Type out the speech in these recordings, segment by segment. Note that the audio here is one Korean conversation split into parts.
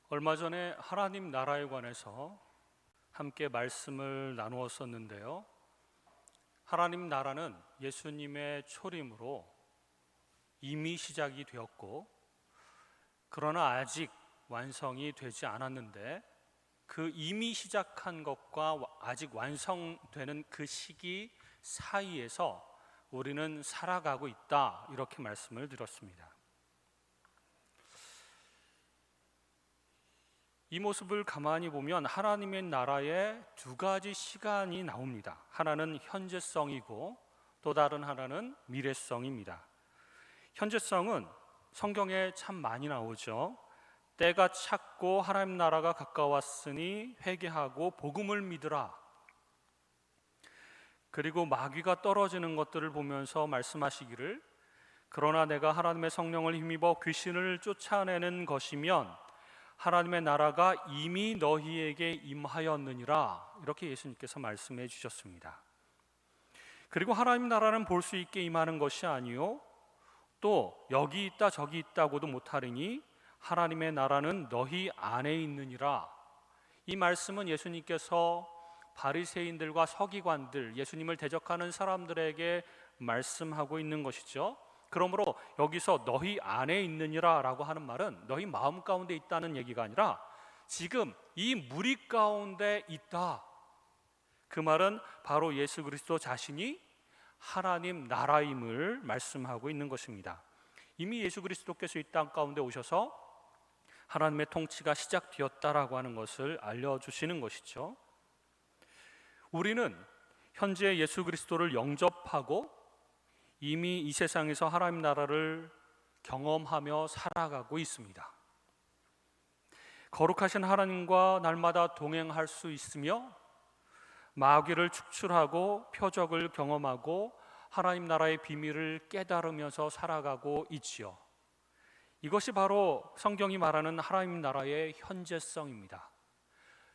얼마 전에 하나님 나라에 관해서 함께 말씀을 나누었었는데요. 하나님 나라는 예수님의 초림으로 이미 시작이 되었고, 그러나 아직 완성이 되지 않았는데 그 이미 시작한 것과 아직 완성되는 그 시기 사이에서 우리는 살아가고 있다, 이렇게 말씀을 드렸습니다. 이 모습을 가만히 보면 하나님의 나라에 두 가지 시간이 나옵니다. 하나는 현재성이고 또 다른 하나는 미래성입니다. 현재성은 성경에 참 많이 나오죠. 때가 찼고 하나님 나라가 가까웠으니 회개하고 복음을 믿으라. 그리고 마귀가 떨어지는 것들을 보면서 말씀하시기를, 그러나 내가 하나님의 성령을 힘입어 귀신을 쫓아내는 것이면 하나님의 나라가 이미 너희에게 임하였느니라, 이렇게 예수님께서 말씀해 주셨습니다. 그리고 하나님 나라는 볼 수 있게 임하는 것이 아니요 또 여기 있다 저기 있다고도 못하리니 하나님의 나라는 너희 안에 있느니라. 이 말씀은 예수님께서 바리새인들과 서기관들, 예수님을 대적하는 사람들에게 말씀하고 있는 것이죠. 그러므로 여기서 너희 안에 있느니라 라고 하는 말은 너희 마음 가운데 있다는 얘기가 아니라 지금 이 무리 가운데 있다. 그 말은 바로 예수 그리스도 자신이 하나님 나라임을 말씀하고 있는 것입니다. 이미 예수 그리스도께서 이 땅 가운데 오셔서 하나님의 통치가 시작되었다라고 하는 것을 알려주시는 것이죠. 우리는 현재 예수 그리스도를 영접하고 이미 이 세상에서 하나님 나라를 경험하며 살아가고 있습니다. 거룩하신 하나님과 날마다 동행할 수 있으며 마귀를 축출하고 표적을 경험하고 하나님 나라의 비밀을 깨달으면서 살아가고 있지요. 이것이 바로 성경이 말하는 하나님 나라의 현재성입니다.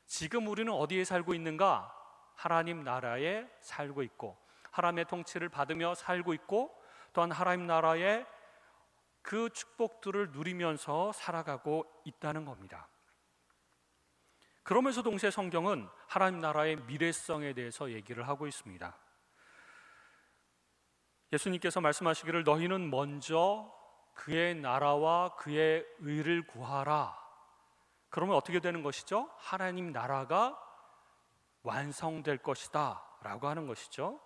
지금 우리는 어디에 살고 있는가? 하나님 나라에 살고 있고 하나님의 통치를 받으며 살고 있고 또한 하나님 나라의 그 축복들을 누리면서 살아가고 있다는 겁니다. 그러면서 동시에 성경은 하나님 나라의 미래성에 대해서 얘기를 하고 있습니다. 예수님께서 말씀하시기를 너희는 먼저 그의 나라와 그의 의를 구하라. 그러면 어떻게 되는 것이죠? 하나님 나라가 완성될 것이다 라고 하는 것이죠.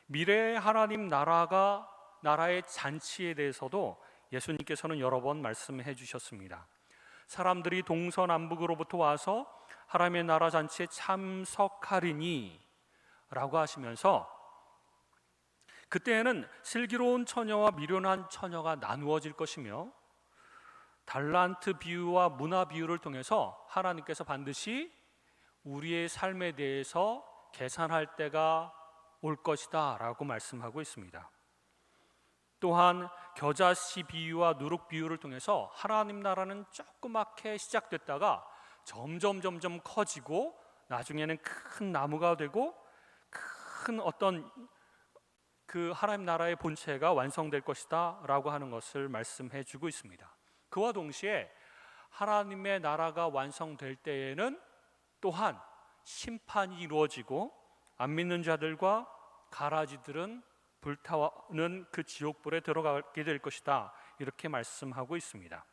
미래의 하나님 나라의 잔치에 대해서도 예수님께서는 여러 번 말씀해 주셨습니다. 사람들이 동서남북으로부터 와서 하나님의 나라 잔치에 참석하리니 라고 하시면서 그때에는 슬기로운 처녀와 미련한 처녀가 나누어질 것이며 달란트 비유와 문화 비유를 통해서 하나님께서 반드시 우리의 삶에 대해서 계산할 때가 올 것이다 라고 말씀하고 있습니다. 또한 겨자씨 비유와 누룩 비유를 통해서 하나님 나라는 조그맣게 시작됐다가 점점 커지고 나중에는 큰 나무가 되고 큰 어떤 그 하나님 나라의 본체가 완성될 것이다 라고 하는 것을 말씀해 주고 있습니다. 그와 동시에 하나님의 나라가 완성될 때에는 또한 심판이 이루어지고 안 믿는 자들과 가라지들은 불타는 그 지옥불에 들어가게 될 것이다, 이렇게 말씀하고 있습니다.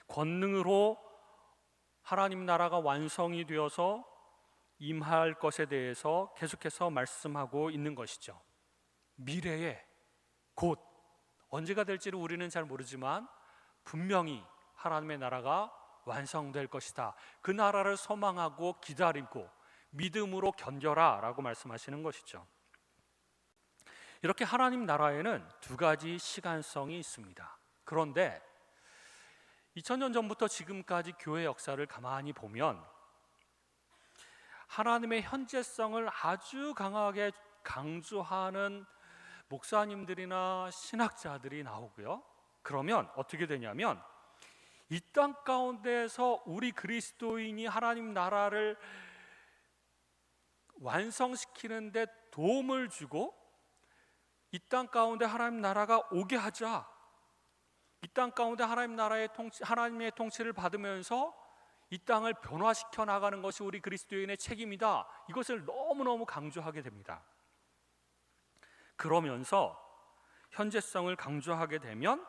권능으로 하나님 나라가 완성이 되어서 임할 것에 대해서 계속해서 말씀하고 있는 것이죠. 미래에 곧 언제가 될지를 우리는 잘 모르지만 분명히 하나님의 나라가 완성될 것이다. 그 나라를 소망하고 기다리고 믿음으로 견뎌라 라고 말씀하시는 것이죠. 이렇게 하나님 나라에는 두 가지 시간성이 있습니다. 그런데 2000년 전부터 지금까지 교회 역사를 가만히 보면 하나님의 현재성을 아주 강하게 강조하는 목사님들이나 신학자들이 나오고요. 그러면 어떻게 되냐면 이 땅 가운데에서 우리 그리스도인이 하나님 나라를 완성시키는 데 도움을 주고 이 땅 가운데 하나님 나라가 오게 하자, 이 땅 가운데 하나님의 통치를 받으면서 이 땅을 변화시켜 나가는 것이 우리 그리스도인의 책임이다. 이것을 너무너무 강조하게 됩니다. 그러면서 현재성을 강조하게 되면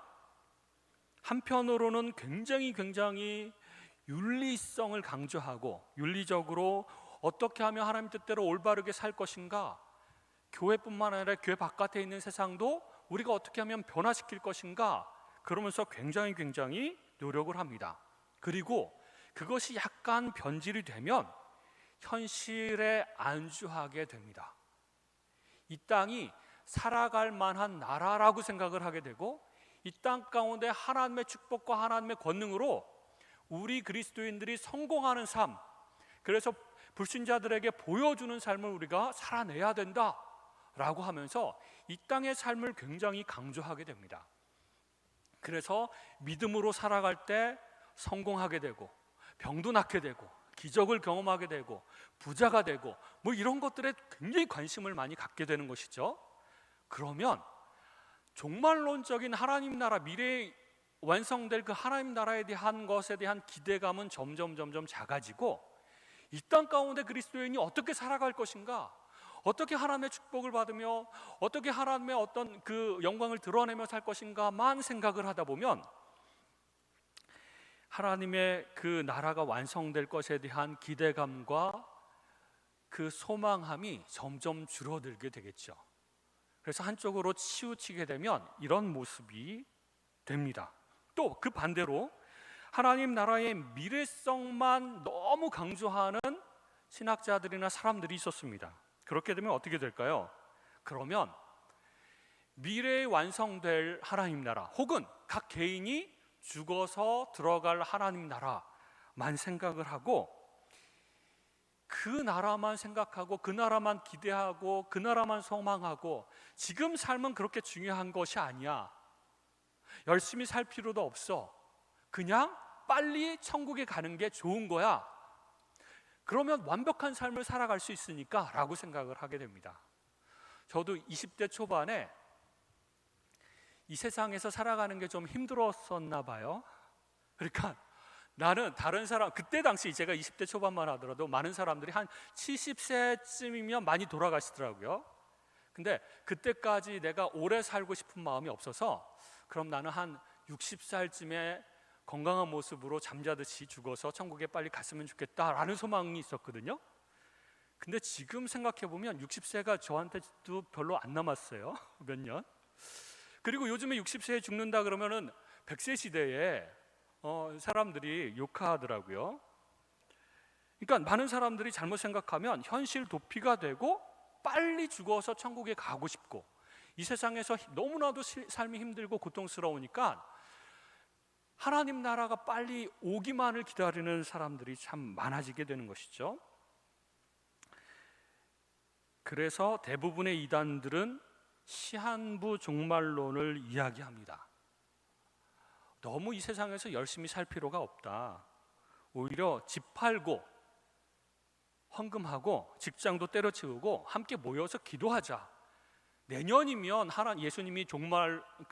한편으로는 굉장히 윤리성을 강조하고, 윤리적으로 어떻게 하면 하나님 뜻대로 올바르게 살 것인가, 교회뿐만 아니라 교회 바깥에 있는 세상도 우리가 어떻게 하면 변화시킬 것인가, 그러면서 굉장히 노력을 합니다. 그리고 그것이 약간 변질이 되면 현실에 안주하게 됩니다. 이 땅이 살아갈 만한 나라라고 생각을 하게 되고, 이 땅 가운데 하나님의 축복과 하나님의 권능으로 우리 그리스도인들이 성공하는 삶, 그래서 불신자들에게 보여주는 삶을 우리가 살아내야 된다라고 하면서 이 땅의 삶을 굉장히 강조하게 됩니다. 그래서 믿음으로 살아갈 때 성공하게 되고, 병도 낫게 되고, 기적을 경험하게 되고, 부자가 되고, 뭐 이런 것들에 굉장히 관심을 많이 갖게 되는 것이죠. 그러면 종말론적인 하나님 나라, 미래에 완성될 그 하나님 나라에 대한 것에 대한 기대감은 점점 작아지고, 이 땅 가운데 그리스도인이 어떻게 살아갈 것인가, 어떻게 하나님의 축복을 받으며 어떻게 하나님의 어떤 그 영광을 드러내며 살 것인가만 생각을 하다 보면 하나님의 그 나라가 완성될 것에 대한 기대감과 그 소망함이 점점 줄어들게 되겠죠. 그래서 한쪽으로 치우치게 되면 이런 모습이 됩니다. 또 그 반대로 하나님 나라의 미래성만 너무 강조하는 신학자들이나 사람들이 있었습니다. 그렇게 되면 어떻게 될까요? 그러면 미래에 완성될 하나님 나라, 혹은 각 개인이 죽어서 들어갈 하나님 나라만 생각을 하고, 그 나라만 생각하고 그 나라만 기대하고 그 나라만 소망하고, 지금 삶은 그렇게 중요한 것이 아니야, 열심히 살 필요도 없어, 그냥 빨리 천국에 가는 게 좋은 거야, 그러면 완벽한 삶을 살아갈 수 있으니까 라고 생각을 하게 됩니다. 저도 20대 초반에 이 세상에서 살아가는 게 좀 힘들었었나 봐요. 그러니까 나는 다른 사람, 그때 당시 제가 20대 초반만 하더라도 많은 사람들이 한 70세쯤이면 많이 돌아가시더라고요. 근데 그때까지 내가 오래 살고 싶은 마음이 없어서, 그럼 나는 한 60살쯤에 건강한 모습으로 잠자듯이 죽어서 천국에 빨리 갔으면 좋겠다라는 소망이 있었거든요. 근데 지금 생각해보면 60세가 저한테도 별로 안 남았어요. 몇 년. 그리고 요즘에 60세에 죽는다 그러면은 100세 시대에 사람들이 욕하더라고요. 그러니까 많은 사람들이 잘못 생각하면 현실 도피가 되고 빨리 죽어서 천국에 가고 싶고, 이 세상에서 너무나도 삶이 힘들고 고통스러우니까 하나님 나라가 빨리 오기만을 기다리는 사람들이 참 많아지게 되는 것이죠. 그래서 대부분의 이단들은 시한부 종말론을 이야기합니다. 너무 이 세상에서 열심히 살 필요가 없다, 오히려 집 팔고 헌금하고 직장도 때려치우고 함께 모여서 기도하자, 내년이면 예수님이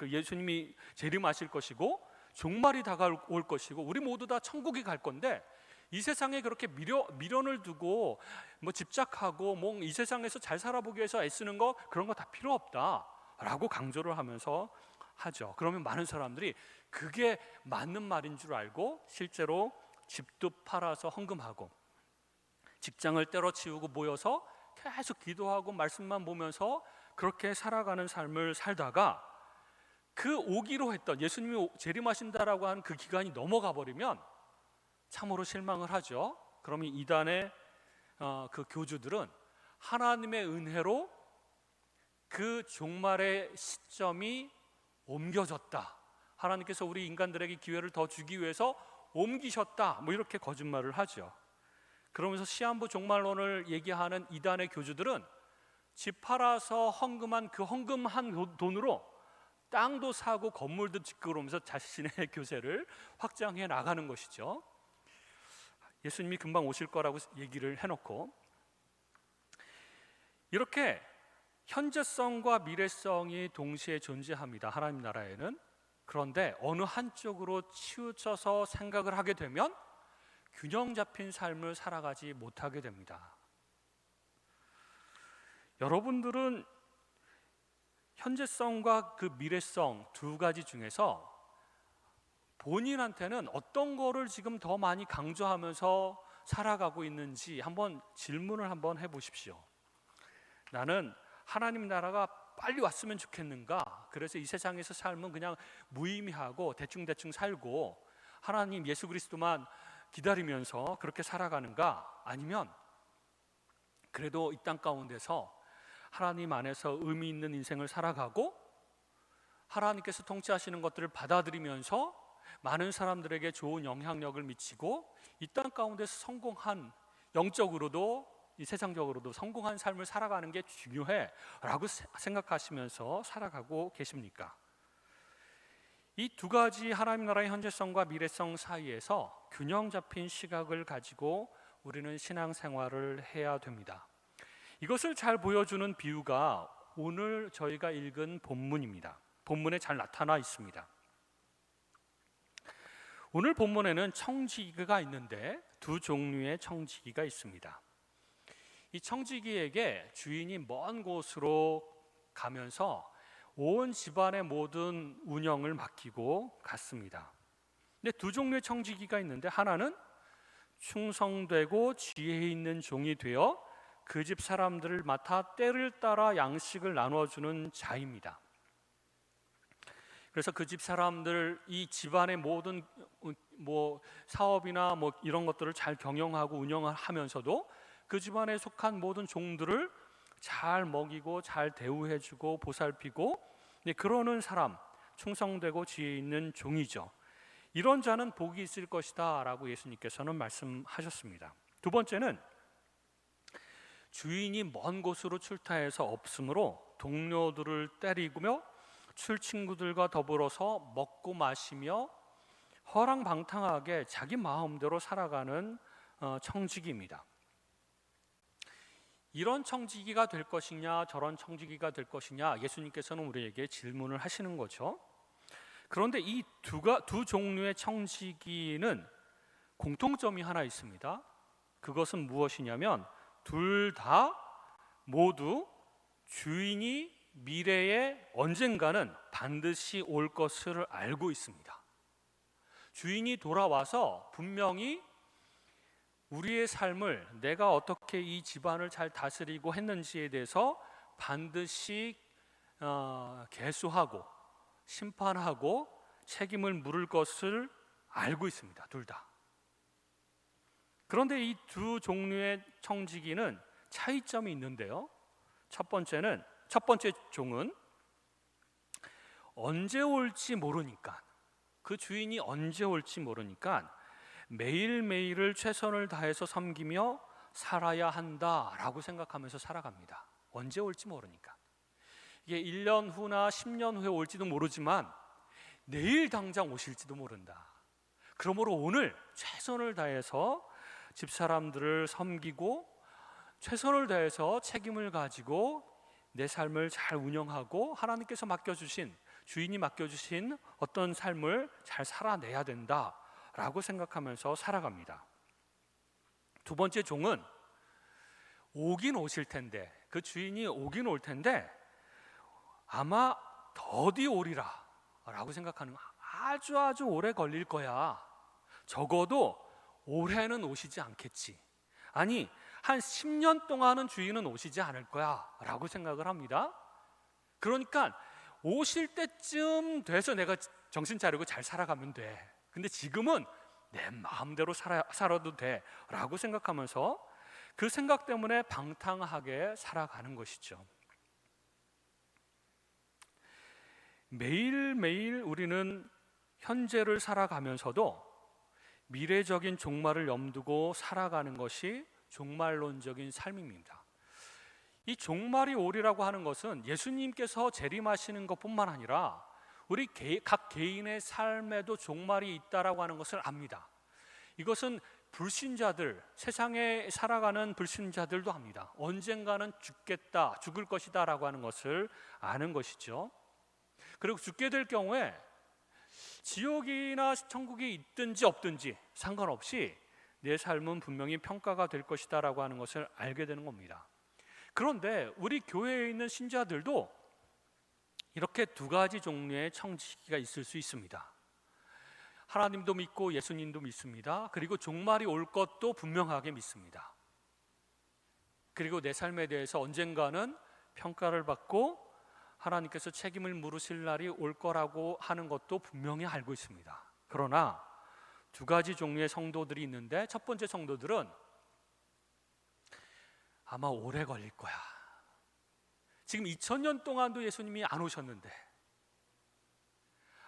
예수님이 재림하실 것이고 종말이 다가올 것이고 우리 모두 다 천국에 갈 건데, 이 세상에 그렇게 미련을 두고 뭐 집착하고 뭐 이 세상에서 잘 살아보기 위해서 애쓰는 거, 그런 거 다 필요 없다라고 강조를 하면서 하죠. 그러면 많은 사람들이 그게 맞는 말인 줄 알고 실제로 집도 팔아서 헌금하고 직장을 때려치우고 모여서 계속 기도하고 말씀만 보면서 그렇게 살아가는 삶을 살다가, 그 오기로 했던 예수님이 재림하신다라고 하는 그 기간이 넘어가 버리면 참으로 실망을 하죠. 그러면 이단의 그 교주들은 하나님의 은혜로 그 종말의 시점이 옮겨졌다, 하나님께서 우리 인간들에게 기회를 더 주기 위해서 옮기셨다, 뭐 이렇게 거짓말을 하죠. 그러면서 시한부 종말론을 얘기하는 이단의 교주들은 집 팔아서 헌금한 그 헌금한 돈으로 땅도 사고 건물도 짓고 그러면서 자신의 교세를 확장해 나가는 것이죠. 예수님이 금방 오실 거라고 얘기를 해놓고, 이렇게 현재성과 미래성이 동시에 존재합니다. 하나님 나라에는. 그런데 어느 한쪽으로 치우쳐서 생각을 하게 되면 균형 잡힌 삶을 살아가지 못하게 됩니다. 여러분들은 현재성과 그 미래성 두 가지 중에서 본인한테는 어떤 거를 지금 더 많이 강조하면서 살아가고 있는지 한번 질문을 한번 해보십시오. 나는 하나님 나라가 빨리 왔으면 좋겠는가? 그래서 이 세상에서 삶은 그냥 무의미하고 대충대충 살고 하나님 예수 그리스도만 기다리면서 그렇게 살아가는가? 아니면 그래도 이 땅 가운데서 하나님 안에서 의미 있는 인생을 살아가고 하나님께서 통치하시는 것들을 받아들이면서 많은 사람들에게 좋은 영향력을 미치고 이 땅 가운데서 성공한, 영적으로도 이 세상적으로도 성공한 삶을 살아가는 게 중요해 라고 생각하시면서 살아가고 계십니까? 이 두 가지 하나님 나라의 현재성과 미래성 사이에서 균형 잡힌 시각을 가지고 우리는 신앙생활을 해야 됩니다. 이것을 잘 보여주는 비유가 오늘 저희가 읽은 본문입니다. 본문에 잘 나타나 있습니다. 오늘 본문에는 청지기가 있는데 두 종류의 청지기가 있습니다. 이 청지기에게 주인이 먼 곳으로 가면서 온 집안의 모든 운영을 맡기고 갔습니다. 근데 두 종류의 청지기가 있는데 하나는 충성되고 지혜 있는 종이 되어 그 집 사람들을 맡아 때를 따라 양식을 나눠주는 자입니다. 그래서 그 집 사람들, 이 집안의 모든 사업이나 이런 것들을 잘 경영하고 운영을 하면서도 그 집안에 속한 모든 종들을 잘 먹이고 잘 대우해주고 보살피고 그러는 사람, 충성되고 지혜 있는 종이죠. 이런 자는 복이 있을 것이다 라고 예수님께서는 말씀하셨습니다. 두 번째는 주인이 먼 곳으로 출타해서 없으므로 동료들을 때리며 출친구들과 더불어서 먹고 마시며 허랑방탕하게 자기 마음대로 살아가는 청지기입니다. 이런 청지기가 될 것이냐 저런 청지기가 될 것이냐 예수님께서는 우리에게 질문을 하시는 거죠. 그런데 이 두 종류의 청지기는 공통점이 하나 있습니다. 그것은 무엇이냐면 둘 다 모두 주인이 미래에 언젠가는 반드시 올 것을 알고 있습니다. 주인이 돌아와서 분명히 우리의 삶을 내가 어떻게 이 집안을 잘 다스리고 했는지에 대해서 반드시 계수하고 심판하고 책임을 물을 것을 알고 있습니다. 둘 다. 그런데 이 두 종류의 청지기는 차이점이 있는데요. 첫 번째 종은 언제 올지 모르니까, 그 주인이 언제 올지 모르니까 매일매일을 최선을 다해서 섬기며 살아야 한다라고 생각하면서 살아갑니다. 언제 올지 모르니까. 이게 1년 후나 10년 후에 올지도 모르지만 내일 당장 오실지도 모른다. 그러므로 오늘 최선을 다해서 집사람들을 섬기고 최선을 다해서 책임을 가지고 내 삶을 잘 운영하고 하나님께서 맡겨주신, 주인이 맡겨주신 어떤 삶을 잘 살아내야 된다라고 생각하면서 살아갑니다. 두 번째 종은 오긴 오실 텐데, 그 주인이 오긴 올 텐데 아마 더디 오리라 라고 생각하는 거, 아주 오래 걸릴 거야. 적어도 올해는 오시지 않겠지. 아니, 한 10년 동안은 주인은 오시지 않을 거야 라고 생각을 합니다. 그러니까 오실 때쯤 돼서 내가 정신 차리고 잘 살아가면 돼. 근데 지금은 내 마음대로 살아도 돼 라고 생각하면서 그 생각 때문에 방탕하게 살아가는 것이죠. 매일매일 우리는 현재를 살아가면서도 미래적인 종말을 염두고 살아가는 것이 종말론적인 삶입니다. 이 종말이 오리라고 하는 것은 예수님께서 재림하시는 것뿐만 아니라 우리 각 개인의 삶에도 종말이 있다라고 하는 것을 압니다. 이것은 불신자들, 세상에 살아가는 불신자들도 압니다. 언젠가는 죽겠다, 죽을 것이다 라고 하는 것을 아는 것이죠. 그리고 죽게 될 경우에 지옥이나 천국이 있든지 없든지 상관없이 내 삶은 분명히 평가가 될 것이다라고 하는 것을 알게 되는 겁니다. 그런데 우리 교회에 있는 신자들도 이렇게 두 가지 종류의 청지기가 있을 수 있습니다. 하나님도 믿고 예수님도 믿습니다. 그리고 종말이 올 것도 분명하게 믿습니다. 그리고 내 삶에 대해서 언젠가는 평가를 받고 하나님께서 책임을 물으실 날이 올 거라고 하는 것도 분명히 알고 있습니다. 그러나 두 가지 종류의 성도들이 있는데, 첫 번째 성도들은 아마 오래 걸릴 거야. 지금 2000년 동안도 예수님이 안 오셨는데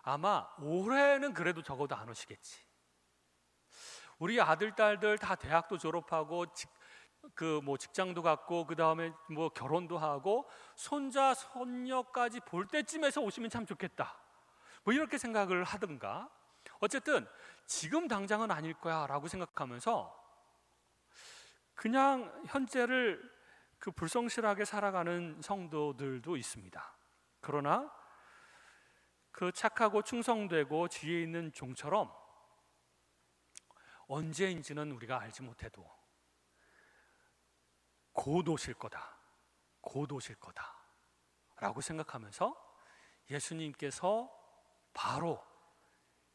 아마 올해는 그래도 적어도 안 오시겠지. 우리 아들, 딸들 다 대학도 졸업하고 직장도 갖고 그 다음에 결혼도 하고 손자, 손녀까지 볼 때쯤에서 오시면 참 좋겠다. 이렇게 생각을 하든가, 어쨌든 지금 당장은 아닐 거야 라고 생각하면서 그냥 현재를 불성실하게 살아가는 성도들도 있습니다. 그러나 그 착하고 충성되고 지혜 있는 종처럼 언제인지는 우리가 알지 못해도 곧 오실 거다, 곧 오실 거다 라고 생각하면서 예수님께서 바로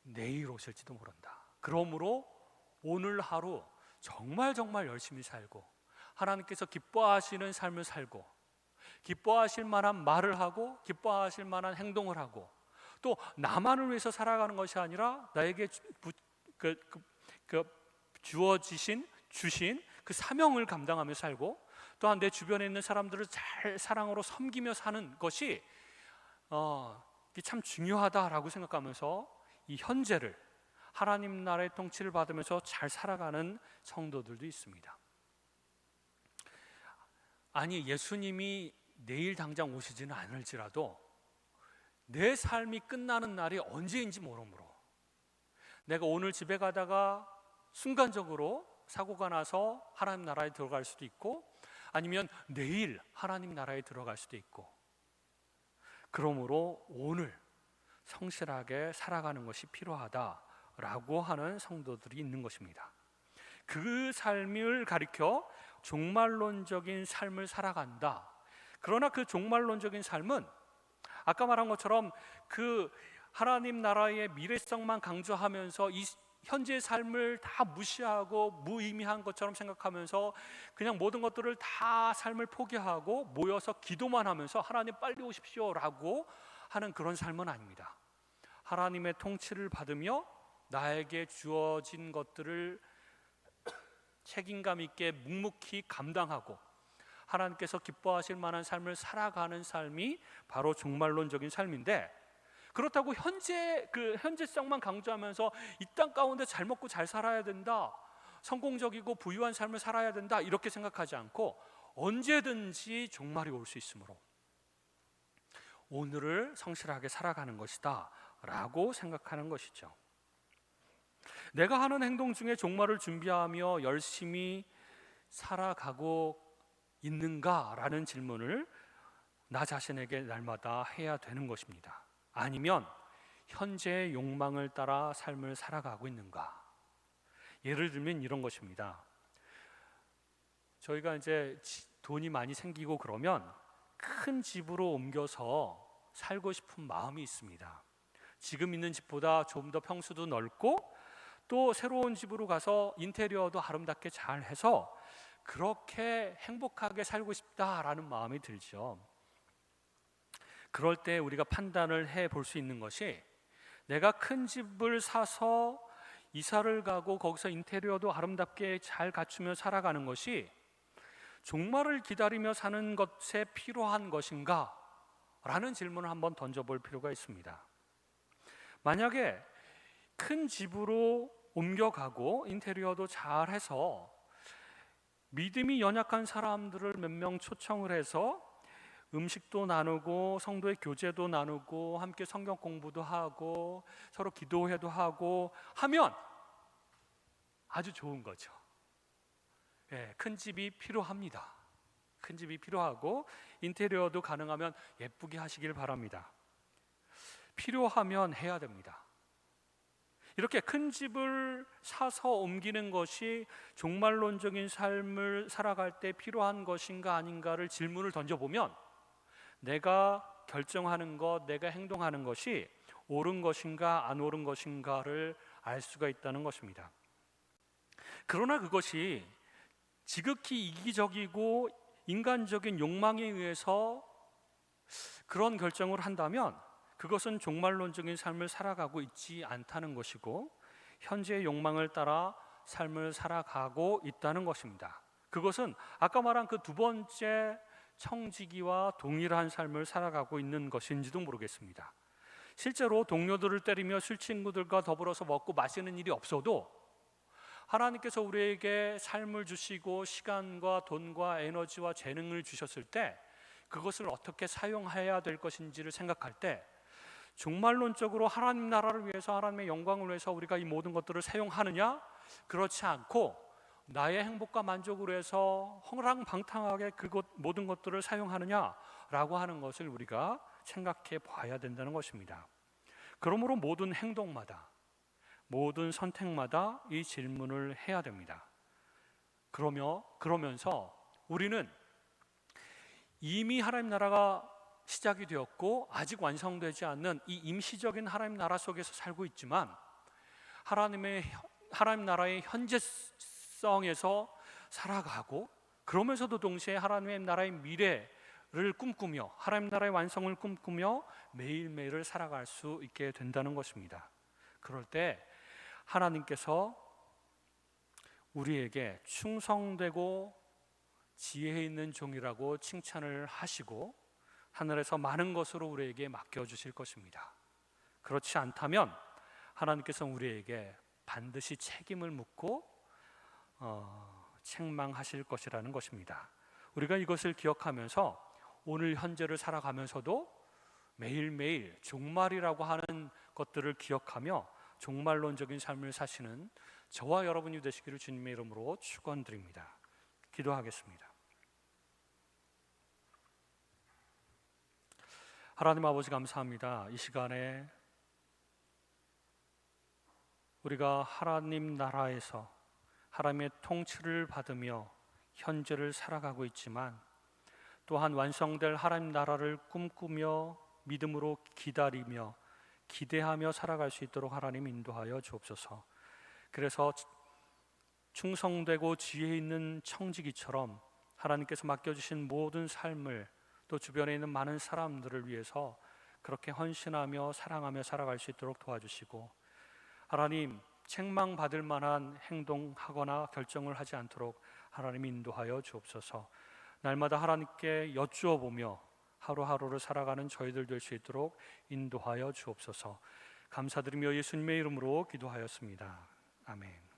내일 오실지도 모른다. 그러므로 오늘 하루 정말 열심히 살고 하나님께서 기뻐하시는 삶을 살고 기뻐하실 만한 말을 하고 기뻐하실 만한 행동을 하고, 또 나만을 위해서 살아가는 것이 아니라 나에게 주신 그 사명을 감당하며 살고, 또한 내 주변에 있는 사람들을 잘 사랑으로 섬기며 사는 것이 참 중요하다라고 생각하면서 이 현재를 하나님 나라의 통치를 받으면서 잘 살아가는 성도들도 있습니다. 아니, 예수님이 내일 당장 오시지는 않을지라도 내 삶이 끝나는 날이 언제인지 모르므로 내가 오늘 집에 가다가 순간적으로 사고가 나서 하나님 나라에 들어갈 수도 있고, 아니면 내일 하나님 나라에 들어갈 수도 있고, 그러므로 오늘 성실하게 살아가는 것이 필요하다라고 하는 성도들이 있는 것입니다. 그 삶을 가리켜 종말론적인 삶을 살아간다. 그러나 그 종말론적인 삶은 아까 말한 것처럼 그 하나님 나라의 미래성만 강조하면서 이 현재의 삶을 다 무시하고 무의미한 것처럼 생각하면서 그냥 모든 것들을 다 삶을 포기하고 모여서 기도만 하면서 하나님 빨리 오십시오 라고 하는 그런 삶은 아닙니다. 하나님의 통치를 받으며 나에게 주어진 것들을 책임감 있게 묵묵히 감당하고 하나님께서 기뻐하실 만한 삶을 살아가는 삶이 바로 종말론적인 삶인데, 그렇다고 현재성만 강조하면서 이 땅 가운데 잘 먹고 잘 살아야 된다, 성공적이고 부유한 삶을 살아야 된다 이렇게 생각하지 않고 언제든지 종말이 올 수 있으므로 오늘을 성실하게 살아가는 것이다 라고 생각하는 것이죠. 내가 하는 행동 중에 종말을 준비하며 열심히 살아가고 있는가? 라는 질문을 나 자신에게 날마다 해야 되는 것입니다. 아니면 현재의 욕망을 따라 삶을 살아가고 있는가? 예를 들면 이런 것입니다. 저희가 이제 돈이 많이 생기고 그러면 큰 집으로 옮겨서 살고 싶은 마음이 있습니다. 지금 있는 집보다 좀 더 평수도 넓고 또 새로운 집으로 가서 인테리어도 아름답게 잘 해서 그렇게 행복하게 살고 싶다라는 마음이 들죠. 그럴 때 우리가 판단을 해볼 수 있는 것이, 내가 큰 집을 사서 이사를 가고 거기서 인테리어도 아름답게 잘 갖추며 살아가는 것이 종말을 기다리며 사는 것에 필요한 것인가? 라는 질문을 한번 던져볼 필요가 있습니다. 만약에 큰 집으로 옮겨가고 인테리어도 잘해서 믿음이 연약한 사람들을 몇 명 초청을 해서 음식도 나누고 성도의 교제도 나누고 함께 성경 공부도 하고 서로 기도회도 하고 하면 아주 좋은 거죠. 큰 집이 필요합니다. 큰 집이 필요하고 인테리어도 가능하면 예쁘게 하시길 바랍니다. 필요하면 해야 됩니다. 이렇게 큰 집을 사서 옮기는 것이 종말론적인 삶을 살아갈 때 필요한 것인가 아닌가를 질문을 던져보면 내가 결정하는 것, 내가 행동하는 것이 옳은 것인가 안 옳은 것인가를 알 수가 있다는 것입니다. 그러나 그것이 지극히 이기적이고 인간적인 욕망에 의해서 그런 결정을 한다면 그것은 종말론적인 삶을 살아가고 있지 않다는 것이고 현재의 욕망을 따라 삶을 살아가고 있다는 것입니다. 그것은 아까 말한 그 두 번째 청지기와 동일한 삶을 살아가고 있는 것인지도 모르겠습니다. 실제로 동료들을 때리며 술 친구들과 더불어서 먹고 마시는 일이 없어도 하나님께서 우리에게 삶을 주시고 시간과 돈과 에너지와 재능을 주셨을 때 그것을 어떻게 사용해야 될 것인지를 생각할 때 종말론적으로 하나님 나라를 위해서 하나님의 영광을 위해서 우리가 이 모든 것들을 사용하느냐? 그렇지 않고 나의 행복과 만족을 위해서 허랑방탕하게 그것 모든 것들을 사용하느냐라고 하는 것을 우리가 생각해 봐야 된다는 것입니다. 그러므로 모든 행동마다 모든 선택마다 이 질문을 해야 됩니다. 그러면서 우리는 이미 하나님 나라가 시작이 되었고 아직 완성되지 않는 이 임시적인 하나님 나라 속에서 살고 있지만 하나님 나라의 현재성에서 살아가고 그러면서도 동시에 하나님의 나라의 미래를 꿈꾸며 하나님 나라의 완성을 꿈꾸며 매일매일을 살아갈 수 있게 된다는 것입니다. 그럴 때 하나님께서 우리에게 충성되고 지혜 있는 종이라고 칭찬을 하시고 하늘에서 많은 것으로 우리에게 맡겨주실 것입니다. 그렇지 않다면 하나님께서 우리에게 반드시 책임을 묻고 책망하실 것이라는 것입니다. 우리가 이것을 기억하면서 오늘 현재를 살아가면서도 매일매일 종말이라고 하는 것들을 기억하며 종말론적인 삶을 사시는 저와 여러분이 되시기를 주님의 이름으로 축원드립니다. 기도하겠습니다. 하나님 아버지 감사합니다. 이 시간에 우리가 하나님 나라에서 하나님의 통치를 받으며 현재를 살아가고 있지만 또한 완성될 하나님 나라를 꿈꾸며 믿음으로 기다리며 기대하며 살아갈 수 있도록 하나님 인도하여 주옵소서. 그래서 충성되고 지혜 있는 청지기처럼 하나님께서 맡겨주신 모든 삶을 또 주변에 있는 많은 사람들을 위해서 그렇게 헌신하며 사랑하며 살아갈 수 있도록 도와주시고 하나님 책망받을 만한 행동하거나 결정을 하지 않도록 하나님 인도하여 주옵소서. 날마다 하나님께 여쭈어 보며 하루하루를 살아가는 저희들 될 수 있도록 인도하여 주옵소서. 감사드리며 예수님의 이름으로 기도하였습니다. 아멘.